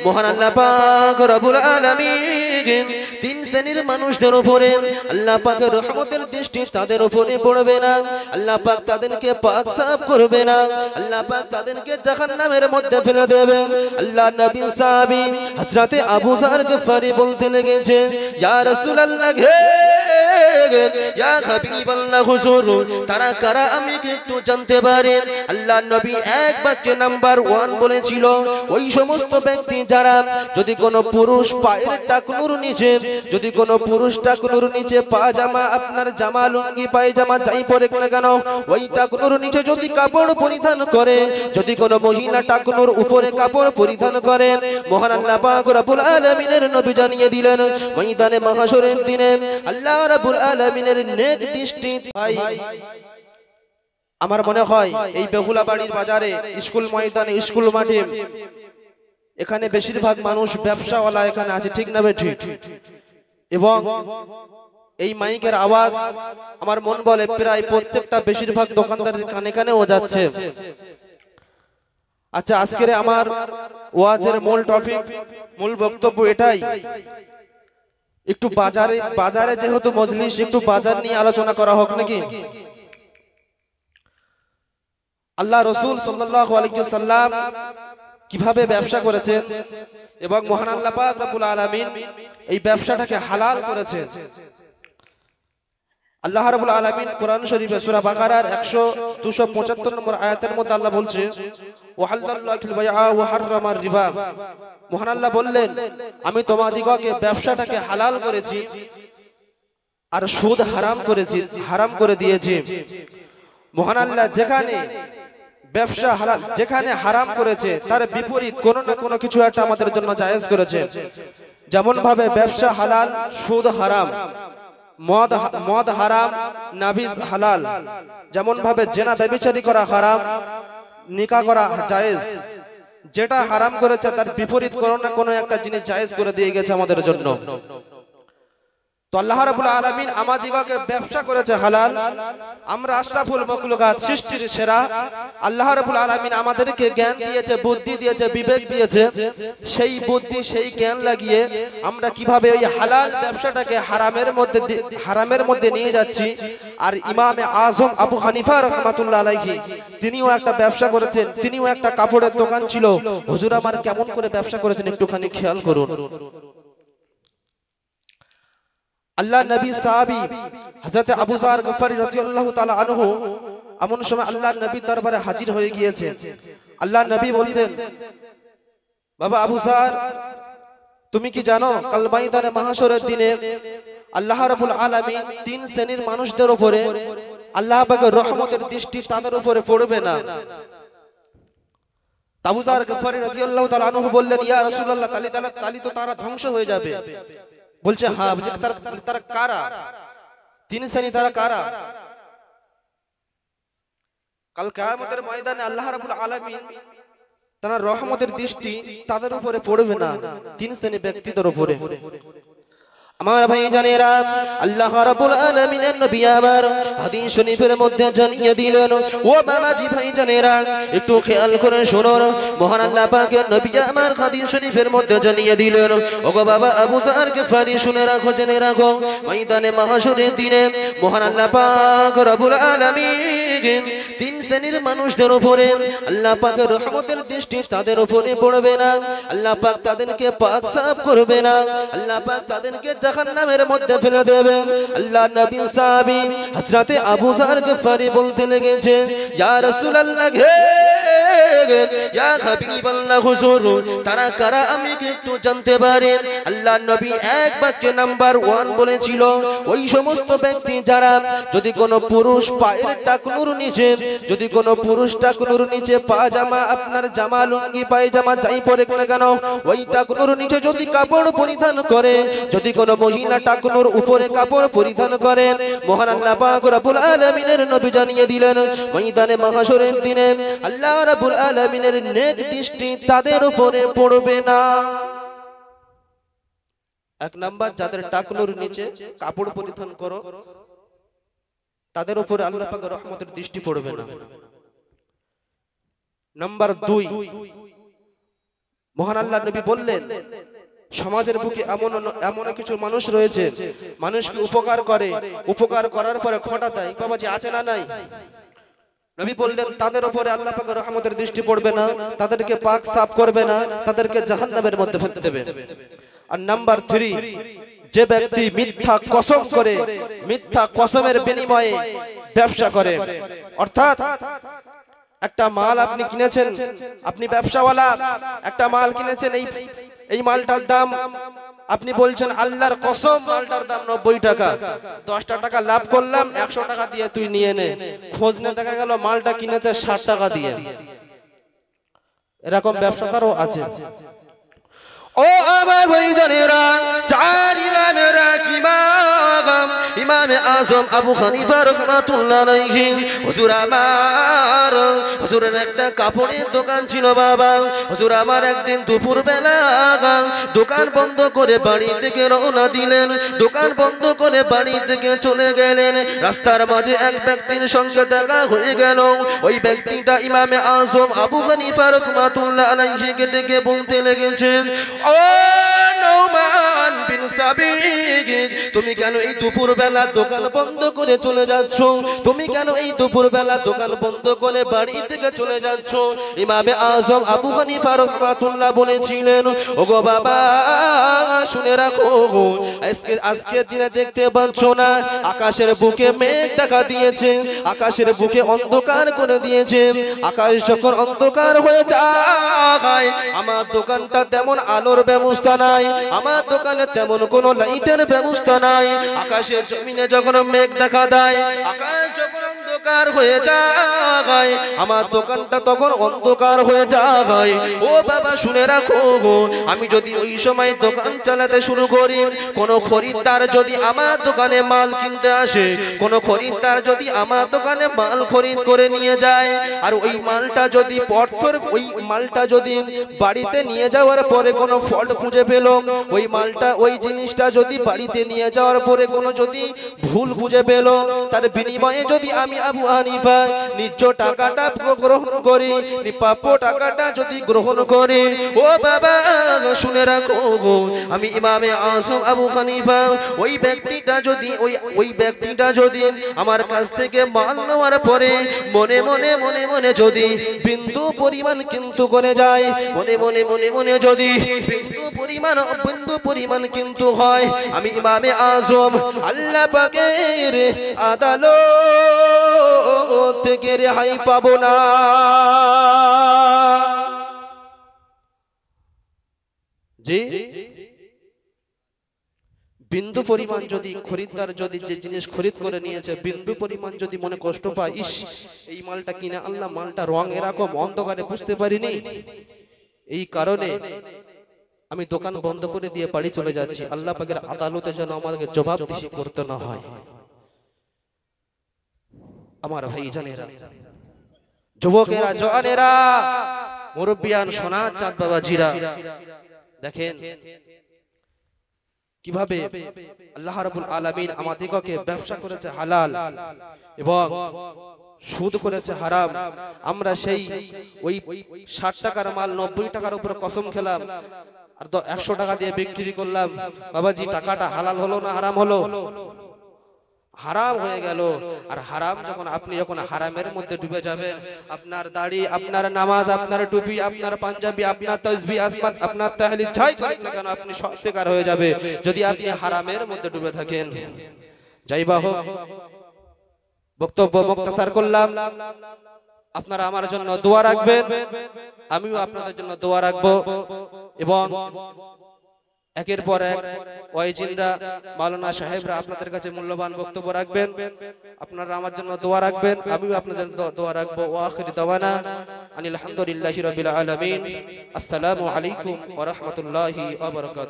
মহান আল্লাহ পাক রব্বুল আলামিন তিন শ্রেণীর মানুষদের উপরে আল্লাহ পাকের রহমতের দৃষ্টি তাদের উপরে পড়বে না। আল্লাহ পাক তাদেরকে পাক সাফ করবে না। আল্লাহ পাক তাদেরকে জাহান্নামের মধ্যে ফেলে দেবেন। আল্লাহ নবী সাহাবী হযরতে আবু যর গফারি বলতে লেগেছে, ইয়া রাসূলুল্লাহ ইয়া হাবিবাল্লাহ হুজুর, তারা কারা আমি কি একটু জানতে পারি? আল্লাহ নবী এক বাক্যে নাম্বার 1 বলেছিল, ওই সমস্ত ব্যক্তি যারা যদি কোনো পুরুষ পায়ের টাকনুর নিচে, যদি কোনো পুরুষ টাকনুর নিচে পাজামা, আপনার জামা লুঙ্গি পায়জামা যাই পরে না কেন, ওই টাকনুর নিচে যদি কাপড় পরিধান করে, যদি কোনো মহিলা টাকনুর উপরে কাপড় পরিধান করে, মহান আল্লাহ পাক রব্বুল আলামিনের নবী জানিয়ে দিলেন ময়দানে মাহশরের দিনে আল্লাহ রাব্বুল আলামিনের নেক দৃষ্টি। আমার মনে হয় এই বেহুলা বাড়ির বাজারে, স্কুল ময়দানে, স্কুল মাঠে, এখানে বেশিরভাগ মানুষ ব্যবসাওয়ালা এখানে আছে, ঠিক না ঠিক? এবং এই মাইকের আওয়াজ আমার মন বলে প্রায় প্রত্যেকটা বেশিরভাগ দোকানদারের কানে কানেও যাচ্ছে। আচ্ছা, আজকের আমার ওয়াজের মূল টপিক, মূল বক্তব্য এটাই, একটু বাজারে যেহেতু মজলিস, একটু বাজার নিয়ে আলোচনা করা হোক নাকি? আল্লাহ রাসূল সাল্লাল্লাহু আলাইহি ওয়াসাল্লাম কিভাবে ব্যবসা করেছেন এবং মহান আল্লাহ পাক রব্বুল আলামিন এই ব্যবসাটাকে হালাল করেছেন। আল্লাহ রাব্বুল আলামিন কোরআন শরীফে সূরা বাকারার 275 নম্বর আয়াতের মধ্যে আল্লাহ বলছে, ওয়াহাল্লাল্লাহুল বাইআ ওয়া হাররামার রিবা। মহান আল্লাহ বললেন, আমি তোমাদিগকে ব্যবসাটাকে হালাল করেছি আর সুদ হারাম করে দিয়েছি। মহান আল্লাহ যেখানে ব্যবসা হালাল, যেখানে হারাম করেছে তার বিপরীত কোনো না কোনো কিছু একটা আমাদের জন্য জায়েজ করেছে। যেমন ভাবে ব্যবসা হালাল, সুদ হারাম, মদ হারাম, নাবিজ হালাল, যেমন ভাবে জেনা ব্যভিচারী করা হারাম, নিকাহ করা জায়েজ। যেটা হারাম করেছে তার বিপরীত কোনো না কোনো একটা জিনিস জায়েজ করে দিয়ে গেছে আমাদের জন্য। তো আল্লাহ রাব্বুল আলামিন আমাদিগকে ব্যবসা করেছে হালাল। আমরা আশরাফুল মাখলুকাত, সৃষ্টির সেরা। আল্লাহ রাব্বুল আলামিন আমাদেরকে জ্ঞান দিয়েছে, বুদ্ধি দিয়েছে, বিবেক দিয়েছে। সেই বুদ্ধি, সেই জ্ঞান লাগিয়ে আমরা কিভাবে ওই হালাল ব্যবসাটাকে হারামের মধ্যে নিয়ে যাচ্ছি। আর ইমামে আজম আবু হানিফা রাহমাতুল্লাহ আলাইহি তিনিও একটা ব্যবসা করেছেন, তিনিও একটা কাপড়ের দোকান ছিল। হুজুর আমার কেমন করে ব্যবসা করেছেন একটুখানি খেয়াল করুন। আল্লাহ নবী সাহাবী হযরত আবু যর গফারি রাদিয়াল্লাহু তাআলা আনহু এমন সময় আল্লাহ নবীর দরবারে হাজির হয়ে গিয়েছে। আল্লাহ নবী বলতেন, বাবা আবু যর, তুমি কি জানো কাল ময়দানে মাহশরের দিনে আল্লাহ রাব্বুল আলামিন তিন শ্রেণীর মানুষদের উপরে আল্লাহ পাকের রহমতের দৃষ্টি তাদের উপরে পড়বে না। আবু যর গফারি রাদিয়াল্লাহু তাআলা আনহু বললেন, ইয়া রাসূলুল্লাহ, তালি তো তারা ধ্বংস হয়ে যাবে। বলছে, হ্যাঁ, তারা কারা? তিন শ্রেণী, তারা কারা? কাল কিয়ামতের ময়দানে আল্লাহ রাব্বুল আলামিন তার রহমতের দৃষ্টি তাদের উপরে পড়বে না, তিন শ্রেণী ব্যক্তিদের উপরে। আমার ভাই জানেরা, আল্লাহ রাব্বুল আলামিনের নবী আমার হাদিস শরীফের মধ্যে জানিয়ে দিলেন, ও বাবাজি ভাই জানেরা, একটু খেয়াল করে শুনুন। মহান আল্লাহ পাকের নবী আমার হাদিস শরীফের মধ্যে জানিয়ে দিলেন, ওগো বাবা আবু যর গফারি, শুনে রাখো, জেনে রাখো, ময়দানে মাহশরের দিনে মহান আল্লাহ পাক রব্বুল আলামিন তিন শ্রেণীর মানুষদের উপরে আল্লাহ পাকের রহমতের দৃষ্টি তাদের উপরে পড়বে না। আল্লাহ পাক তাদেরকে পাক সাফ করবে না। আল্লাহ পাক তাদেরকে জাহান্নামের মধ্যে ফেলে দেবেন। আল্লাহ নবী সাহাবী হযরতে আবু যর গফারি বলতে লেগেছে, ইয়া রাসূলুল্লাহ, ইয়া হাবিবাল্লাহ হুজুর, তারা কারা আমি কি একটু জানতে পারি? আল্লাহ নবী এক বাক্যে নাম্বার 1 বলেছিল, ওই সমস্ত ব্যক্তি যারা যদি কোনো পুরুষ পায়ের টাকনুর নিচে, যদি কোনো পুরুষ টাকনুর নিচে পাজামা, আপনার জামা লুঙ্গি পায়জামা যাই পরে না কেন, ওই টাকনুর নিচে যদি কাপড় পরিধান করে, যদি কোনো মহিলা টাকনুর উপরে কাপড় পরিধান করে, মহান আল্লাহ পাক রব্বুল আলামিনের নবী জানিয়ে দিলেন ময়দানে মাহশরের দিনে আল্লাহ রাব্বুল আলামিনের নেক দৃষ্টি তাদের উপরে পড়বে না। এক নাম্বার, যাদের টাকনুর নিচে কাপড় পরিধান করো তাদের উপরে আল্লাহ পাকের রহমতের দৃষ্টি পড়বে না। নাম্বার 2, মহান আল্লাহ নবী বললেন, সমাজের বুকে এমন এমন কিছু মানুষ রয়েছে, মানুষকে উপকার করে, উপকার করার পরে খোঁটা দেয়। বাবাজি আছে না নাই? নবী বললেন তাদের উপরে আল্লাহ পাকের রহমতের দৃষ্টি পড়বে না, তাদেরকে পাক সাফ করবে না, তাদেরকে জাহান্নামের মধ্যে ফেলে দেবে। আর নাম্বার 3, যে ব্যক্তি মিথ্যা কসম করে, মিথ্যা কসমের বিনিময়ে ব্যবসা করে, অর্থাৎ একটা মাল আপনি কিনেছেন, আপনি ব্যবসাওয়ালা, একটা মাল কিনেছেন, এই মালটার দাম আপনি বলছেন আল্লাহর কসম মালটার দাম 90 টাকা, 10টা টাকা লাভ করলাম, 100 টাকা দিয়ে তুই নিয়ে নে। খোঁজ নিয়ে দেখা গেল মালটা কিনেছে 60 টাকা দিয়ে। এরকম ব্যবসাদারও আছে। ও আমার ভাইজানেরা, চার ইমামেরা ইমামে আজম আবু হানিফা রাহমাতুল্লাহ আলাইহি, হুজুর আমার, হুজুরের একটা কাপড়ের দোকান ছিল বাবা। হুজুর আমার একদিন দুপুর বেলা দোকান বন্ধ করে বাড়ি থেকে রওনা দিলেন। দোকান বন্ধ করে বাড়ি থেকে চলে গেলেন। রাস্তার মাঝে এক ব্যক্তির সঙ্গে দেখা হয়ে গেল। ওই ব্যক্তিটা ইমামে আজম আবু হানিফা রাহমাতুল্লাহ আলাইহিকে ডেকে বলতে লেগেছেন, ও নওমান বিন সাবিত, তুমি কেন এই দুপুর বেলা দোকান বন্ধ করে চলে যাচ্ছ? তুমি কেন এই দুপুর বেলা দোকান বন্ধ করে বাড়ি থেকে চলে যাচ্ছ? ইমামে আজম আবু হানিফা রাহমাতুল্লাহ বলেছিলেন, ওগো বাবা শুনে রাখো, আজকে দিনে দেখতে পাচ্ছ না আকাশের বুকে মেঘ দেখা দিয়েছে, আকাশের বুকে অন্ধকার করে দিয়েছে। আকাশ যখন অন্ধকার হয়ে যায়, আমার দোকানটা তেমন আলোর ব্যবস্থা নাই, আমার দোকানে তেমন কোনো লাইটের ব্যবস্থা নাই। আকাশের জমিনে যখন মেঘ দেখা দেয়, আকাশ যখন অন্ধকার হয়ে যায়, আমার দোকানটা তখন অন্ধকার হয়ে যায়। ও বাবা শুনে রাখো, আমি যদি ওই সময় দোকান চালাতে শুরু করি, কোনো খরিদ্দার যদি আমার দোকানে মাল কিনতে আসে, কোনো খরিদ্দার যদি আমার দোকানে মাল খরিদ করে নিয়ে যায়, আর ওই মালটা যদি ওই মালটা যদি বাড়িতে নিয়ে যাওয়ার পরে কোনো ফল্ট খুঁজে পেল, ওই মালটা ওই জিনিসটা যদি বাড়িতে নিয়ে যাওয়ার পরে কোনো যদি ভুল খুঁজে পেল, তার বিনিময়ে যদি আমি আবু হানিফা নিজ টাকাটা গ্রহণ করি, প্রাপ্য টাকাটা যদি গ্রহণ করি, ও বাবা শুনে রাখো, আমি ইমামে আজম আবু হানিফা ওই ব্যক্তিটা যদি আমার কাছ থেকে মাল নেওয়ার পরে মনে মনে যদি বিন্দু পরিমাণ কিন্তু করে যায়, মনে যদি বিন্দু পরিমাণ কিন্তু হয়, আমি ইমামে আজম আল্লাহ পাকের আদালত থেকে রেহাই পাবো না। জি, বিন্দু পরিমাণ যদি খরিদ্দার যদি যে জিনিস খরিদ করে নিয়েছে, বিন্দু পরিমাণ যদি মনে কষ্ট পায়, ইস এই মালটা কিনে আনলাম, মালটা রং এরকম, অন্ধকারে বুঝতে পারিনি, এই কারণে আমি দোকান বন্ধ করে দিয়ে বাড়ি চলে যাচ্ছি, আল্লাহ পাকের আদালতে যেন আমাদেরকে জবাবদিহি করতে না হয়। আমার ভাইজানেরা, যুবকেরা, জওয়ানেরা, মুরব্বিয়ান, সোনার চাঁদ বাবাজিরা, দেখেন কিভাবে আল্লাহ রাব্বুল আলামিন আমাদেরকে ব্যবসা করেছে হালাল এবং সুদ করেছে হারাম। আমরা সেই ওই 60 টাকার মাল 90 টাকার উপর কসম খেলাম, আর 100 টাকা দিয়ে বিক্রি করলাম। বাবাজি টাকাটা হালাল হলো না হারাম হলো? হারাম হয়ে গেল। আর হারাম আপনি যখন হারামের মধ্যে ডুবে যাবেন, আপনার দাড়ি, আপনার নামাজ, আপনার টুপি, আপনার পাঞ্জাবি, আপনার তাসবিহ, আপনার তাহলিল যাই করেন না কেন, আপনি সব বেকার হয়ে যাবে যদি আপনি হারামের মধ্যে ডুবে থাকেন। যাই বা হোক, বক্তব্য মুক্তাসার করলাম। আপনারা আমার জন্য দোয়া রাখবেন, আমিও আপনাদের জন্য দোয়া রাখবো, এবং একের পর এক ওয়াইজিনরা, মাওলানা সাহেবরা আপনাদের কাছে মূল্যবান বক্তব্য রাখবেন। আপনারা আমার জন্য দোয়া রাখবেন, আমিও আপনাদের দোয়া রাখবো। ওয়া আখিরু দাওয়ানা আনিল হামদুলিল্লাহি রাব্বিল আলামিন। আসসালামু আলাইকুম ওয়া রাহমাতুল্লাহি ওয়া বারাকাতুহু।